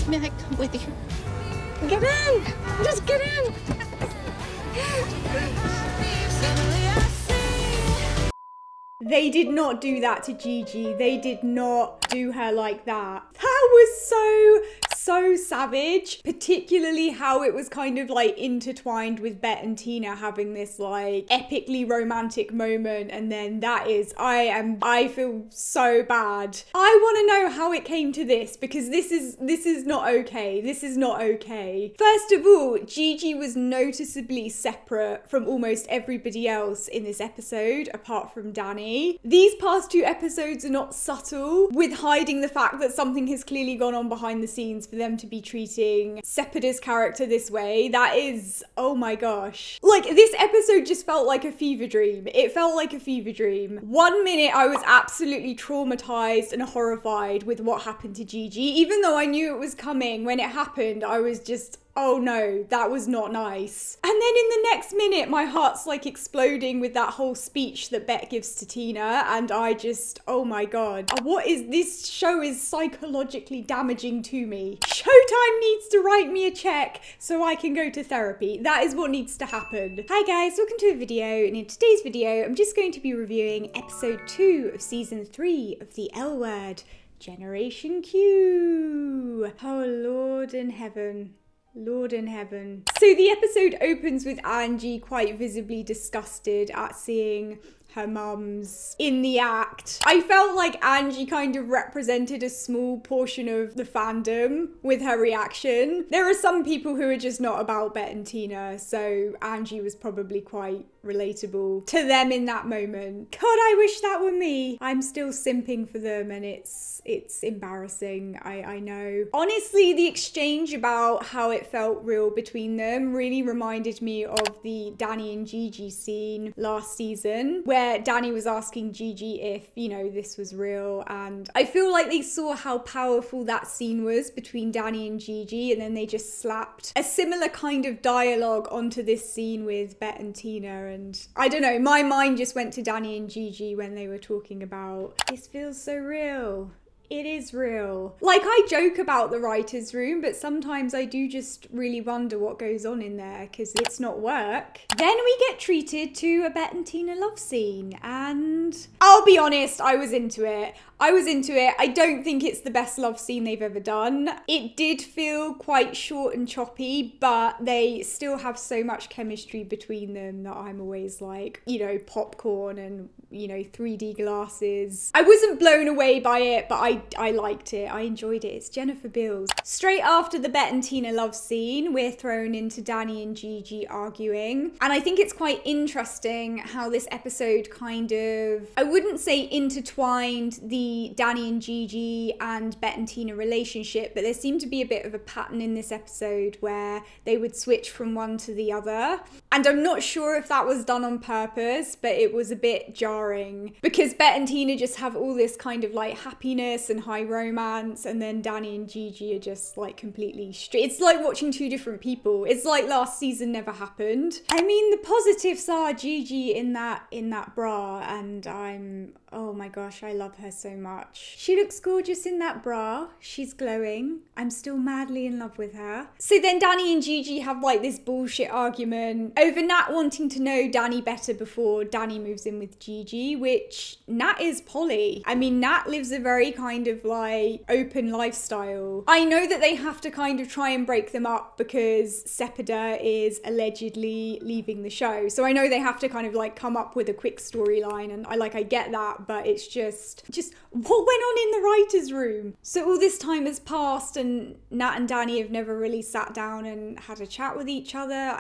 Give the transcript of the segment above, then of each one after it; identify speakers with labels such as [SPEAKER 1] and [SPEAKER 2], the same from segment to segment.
[SPEAKER 1] smack with you. Get in! Just get in!
[SPEAKER 2] They did not do that to Gigi. They did not do her like that. That was so savage, particularly how it was kind of like intertwined with Bet and Tina having this like epically romantic moment, and then I feel so bad. I want to know how it came to this, because this is not okay. This is not okay. First of all, Gigi was noticeably separate from almost everybody else in this episode apart from Danny. These past two episodes are not subtle with hiding the fact that something has clearly gone on behind the scenes for them to be treating Sepida's character this way. That is, oh my gosh. Like, this episode just felt like a fever dream. It felt like a fever dream. 1 minute I was absolutely traumatized and horrified with what happened to Gigi. Even though I knew it was coming, when it happened, I was just, oh no, that was not nice. And then in the next minute, my heart's like exploding with that whole speech that Bet gives to Tina, and I just, oh my god. What is this? Show is psychologically damaging to me. Showtime needs to write me a check so I can go to therapy. That is what needs to happen. Hi guys, welcome to a video, and in today's video, I'm just going to be reviewing episode 2 of season 3 of The L Word, Generation Q. Oh Lord in heaven. Lord in heaven. So the episode opens with Angie quite visibly disgusted at seeing her mums in the act. I felt like Angie kind of represented a small portion of the fandom with her reaction. There are some people who are just not about Bet and Tina, so Angie was probably quite relatable to them in that moment. God, I wish that were me. I'm still simping for them, and it's embarrassing. I know. Honestly, the exchange about how it felt real between them really reminded me of the Danny and Gigi scene last season, where Danny was asking Gigi if, you know, this was real, and I feel like they saw how powerful that scene was between Danny and Gigi, and then they just slapped a similar kind of dialogue onto this scene with Bet and Tina. And I don't know, my mind just went to Danny and Gigi when they were talking about, this feels so real. It is real. Like, I joke about the writer's room, but sometimes I do just really wonder what goes on in there, because it's not work. Then we get treated to a Bet and Tina love scene, and I'll be honest, I was into it. I don't think it's the best love scene they've ever done. It did feel quite short and choppy, but they still have so much chemistry between them that I'm always like, you know, popcorn and, you know, 3D glasses. I wasn't blown away by it, but I liked it. I enjoyed it. It's Jennifer Beals. Straight after the Bet and Tina love scene, we're thrown into Danny and Gigi arguing. And I think it's quite interesting how this episode kind of, I wouldn't say intertwined the Danny and Gigi and Bet and Tina relationship, but there seemed to be a bit of a pattern in this episode where they would switch from one to the other. And I'm not sure if that was done on purpose, but it was a bit jarring, because Bet and Tina just have all this kind of like happiness and high romance, and then Danny and Gigi are just like completely straight. It's like watching two different people. It's like last season never happened. I mean, the positives are Gigi in that bra, and oh my gosh, I love her so much. She looks gorgeous in that bra. She's glowing. I'm still madly in love with her. So then Danny and Gigi have like this bullshit argument over Nat wanting to know Danny better before Danny moves in with Gigi, which Nat is poly. I mean, Nat lives a very kind of like open lifestyle. I know that they have to kind of try and break them up because Sepida is allegedly leaving the show. So I know they have to kind of like come up with a quick storyline, and I get that, but it's just what went on in the writer's room? So all this time has passed, and Nat and Danny have never really sat down and had a chat with each other.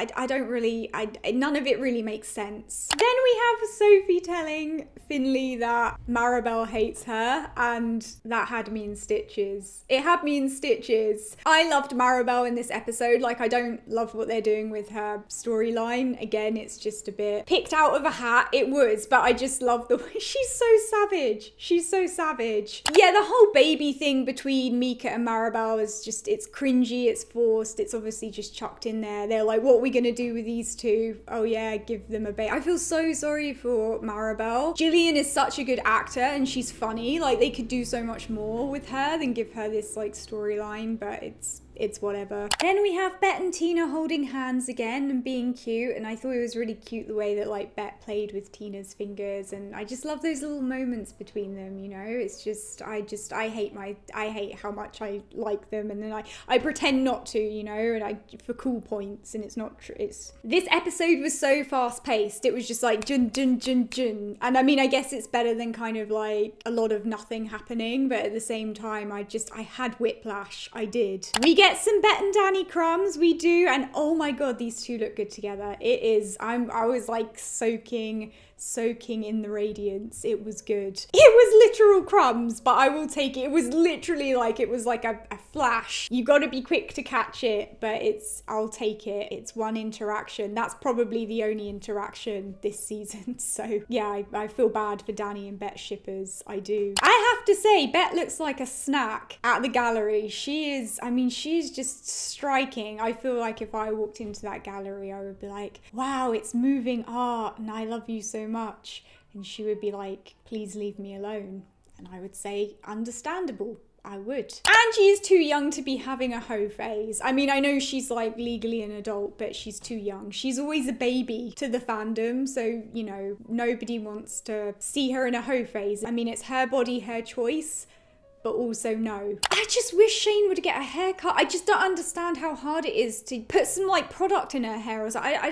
[SPEAKER 2] None of it really makes sense. Then we have Sophie telling Finley that Maribel hates her, and that had me in stitches. It had me in stitches. I loved Maribel in this episode. Like, I don't love what they're doing with her storyline. Again, it's just a bit picked out of a hat. It was, but I just love the way she's so savage. She's so savage. Yeah, the whole baby thing between Mika and Maribel is just, it's cringy, it's forced, it's obviously just chucked in there. They're like, what are we gonna do with these two? Oh yeah, give them a baby. I feel so sorry for Maribel. Gillian is such a good actor, and she's funny. Like, they could do so much more with her than give her this like storyline, but it's whatever. Then we have Bet and Tina holding hands again and being cute, and I thought it was really cute the way that like Bet played with Tina's fingers, and I just love those little moments between them, you know. It's just I hate how much I like them, and then I pretend not to, you know, and for cool points, and it's not true. This episode was so fast paced. It was just like jun jun jun jun, and I mean I guess it's better than kind of like a lot of nothing happening, but at the same time I had whiplash. I did. We get some Bet and Danny crumbs, we do, and oh my god, these two look good together. I was like soaking in the radiance. It was good. It was literal crumbs, but I will take it. It was literally like, it was like a flash. You gotta be quick to catch it, but I'll take it. It's one interaction. That's probably the only interaction this season. So yeah, I feel bad for Danny and Bet shippers. I do. I have to say, Bet looks like a snack at the gallery. She's just striking. I feel like if I walked into that gallery, I would be like, wow, it's moving art and I love you so much. And she would be like, please leave me alone. And I would say, understandable. I would. And she is too young to be having a hoe phase. I mean, I know she's like legally an adult, but she's too young. She's always a baby to the fandom, so, you know, nobody wants to see her in a hoe phase. I mean, it's her body, her choice, but also no. I just wish Shane would get a haircut. I just don't understand how hard it is to put some like product in her hair. Or something. I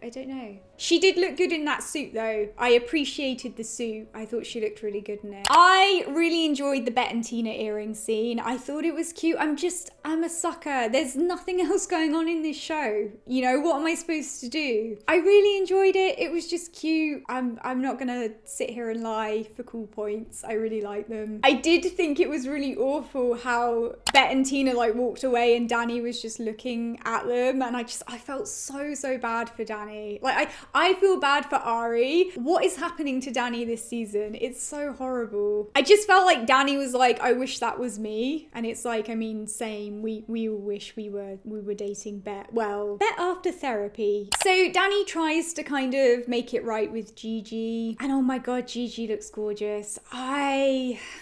[SPEAKER 2] don't know. She did look good in that suit though. I appreciated the suit. I thought she looked really good in it. I really enjoyed the Bet and Tina earring scene. I thought it was cute. I'm a sucker. There's nothing else going on in this show. You know, what am I supposed to do? I really enjoyed it. It was just cute. I'm not gonna sit here and lie for cool points. I really like them. I did think it was really awful how Bet and Tina like walked away and Danny was just looking at them, and I felt so bad for Danny. Like I feel bad for Ari. What is happening to Danny this season? It's so horrible. I just felt like Danny was like, I wish that was me. And it's like, I mean, same. We all wish we were dating Bet. Well, Bet after therapy. So Danny tries to kind of make it right with Gigi, and oh my god, Gigi looks gorgeous.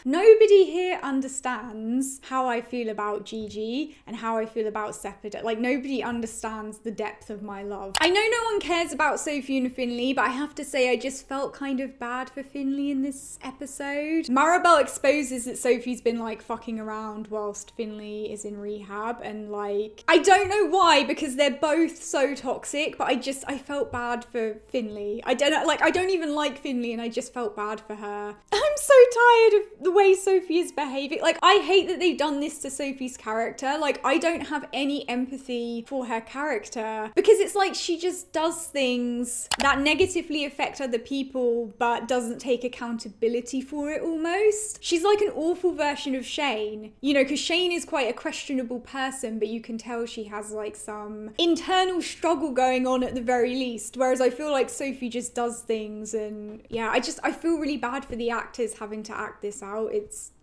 [SPEAKER 2] Nobody here understands how I feel about Gigi and how I feel about Sepida. Like, nobody understands the depth of my love. I know no one cares about Sophie and Finley, but I have to say I just felt kind of bad for Finley in this episode. Maribel exposes that Sophie's been like fucking around whilst Finley is in rehab, and like, I don't know why, because they're both so toxic, but I felt bad for Finley. I don't even like Finley, and I just felt bad for her. I'm so tired of the way Sophie is behaving. Like, I hate that they've done this to Sophie's character. Like, I don't have any empathy for her character, because it's like she just does things that negatively affect other people but doesn't take accountability for it almost. She's like an awful version of Shane, you know, because Shane is quite a questionable person, but you can tell she has like some internal struggle going on at the very least, whereas I feel like Sophie just does things, and yeah, I feel really bad for the actors having to act this out.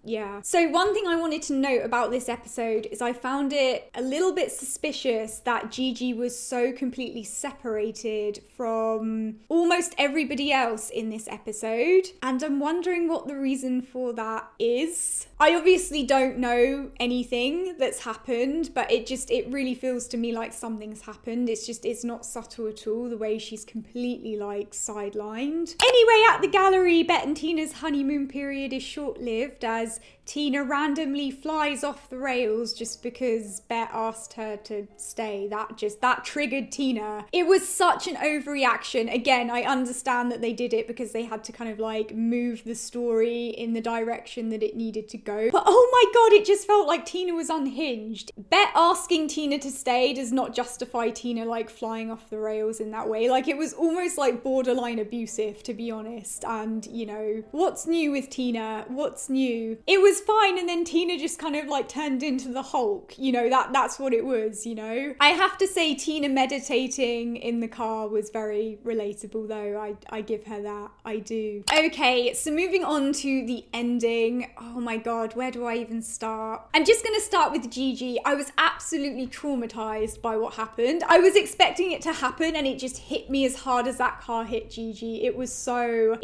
[SPEAKER 2] Yeah. So one thing I wanted to note about this episode is I found it a little bit suspicious that Gigi was so completely separated from almost everybody else in this episode. And I'm wondering what the reason for that is. I obviously don't know anything that's happened, but it really feels to me like something's happened. It's not subtle at all, the way she's completely like sidelined. Anyway, at the gallery, Bet and Tina's honeymoon period is short-lived as Tina randomly flies off the rails just because Bet asked her to stay. That triggered Tina. It was such an overreaction. Again, I understand that they did it because they had to kind of like move the story in the direction that it needed to go. But oh my god, it just felt like Tina was unhinged. Bet asking Tina to stay does not justify Tina like flying off the rails in that way. Like, it was almost like borderline abusive, to be honest. And, you know, what's new with Tina? What's new? It was was fine, and then Tina just kind of like turned into the Hulk, you know, that's what it was, you know. I have to say Tina meditating in the car was very relatable though. I give her that, I do. Okay, so moving on to the ending. Oh my god, where do I even start? I'm just gonna start with Gigi. I was absolutely traumatized by what happened. I was expecting it to happen and it just hit me as hard as that car hit Gigi. It was so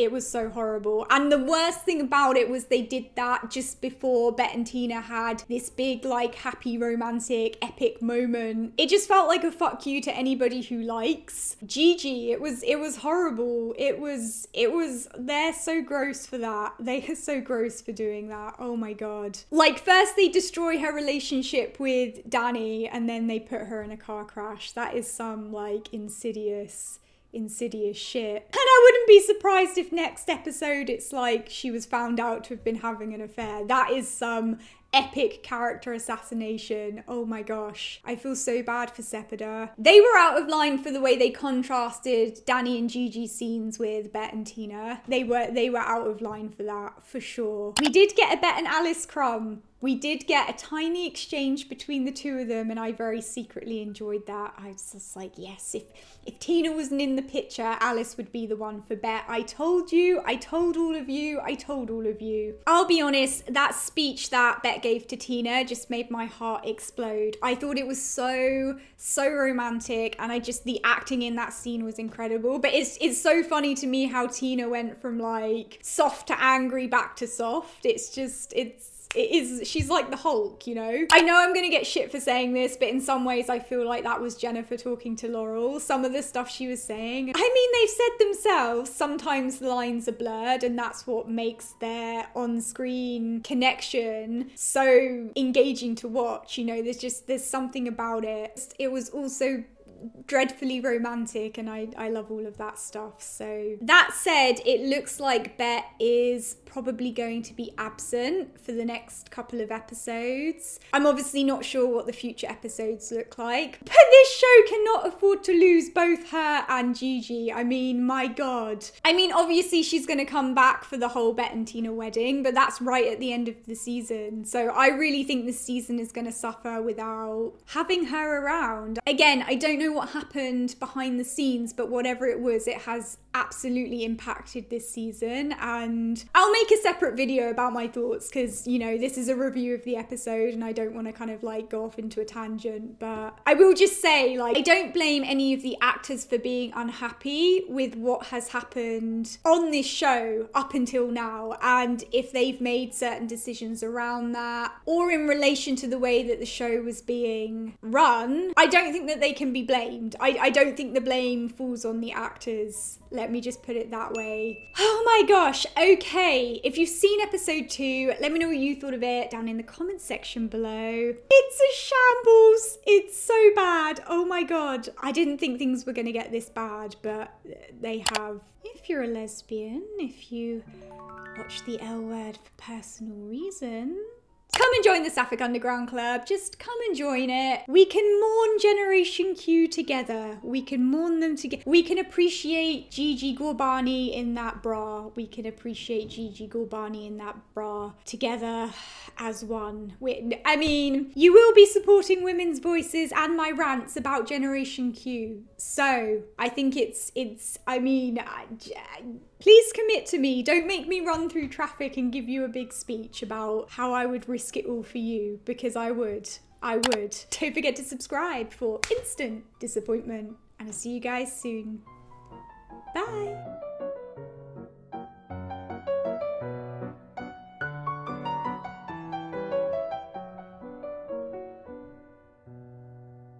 [SPEAKER 2] horrible. And the worst thing about it was they did that just before Bet and Tina had this big like happy romantic epic moment. It just felt like a fuck you to anybody who likes Gigi. It was horrible. They're so gross for that. They are so gross for doing that. Oh my god. Like first they destroy her relationship with Danny and then they put her in a car crash. That is some like insidious shit. And I wouldn't be surprised if next episode it's like she was found out to have been having an affair. That is some epic character assassination. Oh my gosh. I feel so bad for Sepida. They were out of line for the way they contrasted Danny and Gigi's scenes with Bet and Tina. They were out of line for that, for sure. We did get a Bet and Alice crumb. We did get a tiny exchange between the two of them and I very secretly enjoyed that. I was just like, yes, if Tina wasn't in the picture, Alice would be the one for Bet. I told you, I told all of you, I told all of you. I'll be honest, that speech that Bet gave to Tina just made my heart explode. I thought it was so romantic and the acting in that scene was incredible. But it's so funny to me how Tina went from like soft to angry back to soft. She's like the Hulk, you know? I know I'm gonna get shit for saying this, but in some ways I feel like that was Jennifer talking to Laurel. Some of the stuff she was saying. I mean, they've said themselves, sometimes the lines are blurred and that's what makes their on-screen connection so engaging to watch, you know? There's something about it. It was also dreadfully romantic and I love all of that stuff. So that said, it looks like Bet is probably going to be absent for the next couple of episodes. I'm obviously not sure what the future episodes look like, but this show cannot afford to lose both her and Gigi. I mean, my god. I mean, obviously she's going to come back for the whole Bet and Tina wedding, but that's right at the end of the season. So I really think this season is going to suffer without having her around. Again, I don't know what happened behind the scenes, but whatever it was, it has absolutely impacted this season, and I'll make a separate video about my thoughts because, you know, this is a review of the episode and I don't want to kind of like go off into a tangent. But I will just say, like, I don't blame any of the actors for being unhappy with what has happened on this show up until now, and if they've made certain decisions around that or in relation to the way that the show was being run, I don't think that they can be blamed. I don't think the blame falls on the actors. Let me just put it that way. Oh my gosh. Okay. If you've seen episode 2, let me know what you thought of it down in the comments section below. It's a shambles. It's so bad. Oh my god. I didn't think things were going to get this bad, but they have. If you're a lesbian, if you watch the L Word for personal reasons, come and join the Sapphic Underground Club. Just come and join it. We can mourn Generation Q together. We can mourn them together. We can appreciate Gigi Gorbani in that bra. We can appreciate Gigi Gorbani in that bra together as one. I mean, you will be supporting women's voices and my rants about Generation Q. So I think please commit to me. Don't make me run through traffic and give you a big speech about how I would risk it all for you, because I would. Don't forget to subscribe for instant disappointment, and I'll see you guys soon. Bye.